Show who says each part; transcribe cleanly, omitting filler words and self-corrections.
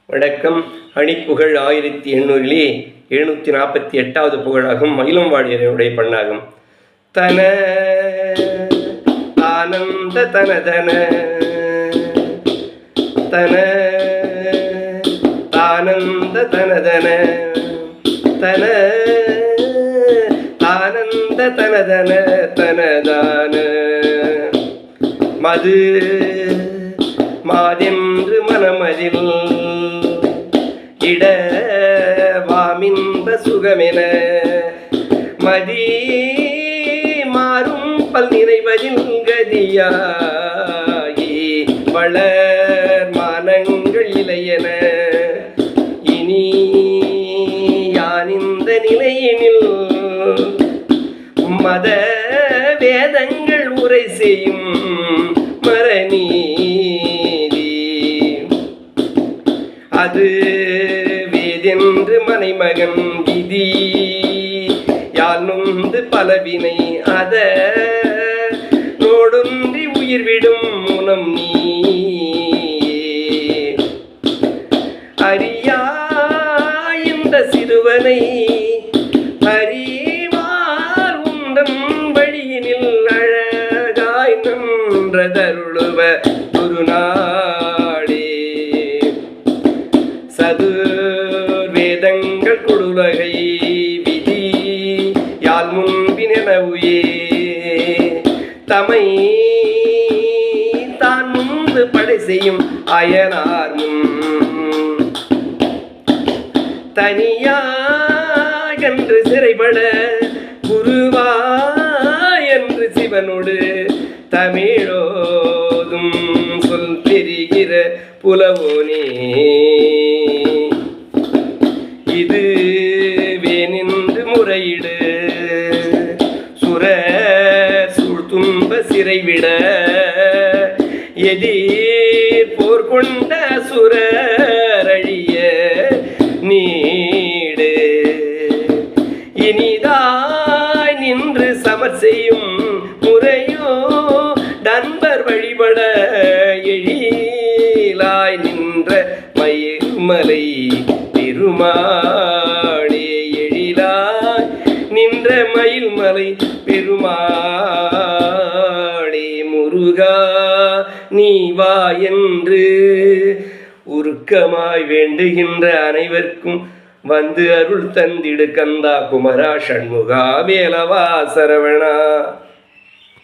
Speaker 1: வணக்கம். அணிப்புகழ் 1848வது புகழாகும். மயிலம் வாடியனுடைய பண்ணாகும். தன ஆனந்த தனதன தன ஆனந்த தனதன தன ஆனந்த தனதன தனதான மது மாதென்று மனமதில் இடவாமின்ப சுகமென மதி மாறும் பல் நிறைவதில் கதியாகி வளர் மானங்கள் இளையன இனி யானிந்த நிலையினில் மத வேதங்கள் உரை செய்யும் மரணீதி அது வேதென்று மனைமகன் விதி யால் நொந்து பலவினை அத நோடொன்றி உயிர்விடும் முனம் நீ அறியா இந்த சிறுவனை அறிவார் உந்தன் வழியினில் அழகாய் நன்றதருளுவ குருநாடே சதுர்வேதங்கள் கொடுலகை விதி யால் முன்பினவுயே தமை தான் முன்பு படை செய்யும் அயனார் முன் தனியாகன்று சிறைபட குருவா என்று சிவனோடு தமிழோதும் சொல் தெரிகிற புலவோனே இது வேனின்று முறையிடு சுர சூழ்துன்ப சிறைவிட எதிர் போர் கொண்ட சுரழிய நீடு இனிதாய் நின்று சமர் செய்யும் முறையோ நண்பர் வழிபட எழிலாய் நின்ற மயில்மலை பெருமாளே எழிலாய் நின்ற மயில்மலை பெருமாளே முருகா நீ வா என்று உருக்கமாய் வேண்டுகின்ற அனைவருக்கும் வந்து அருள் தந்திடு கந்தா குமரா ஷண்முகா வேலவா சரவணா.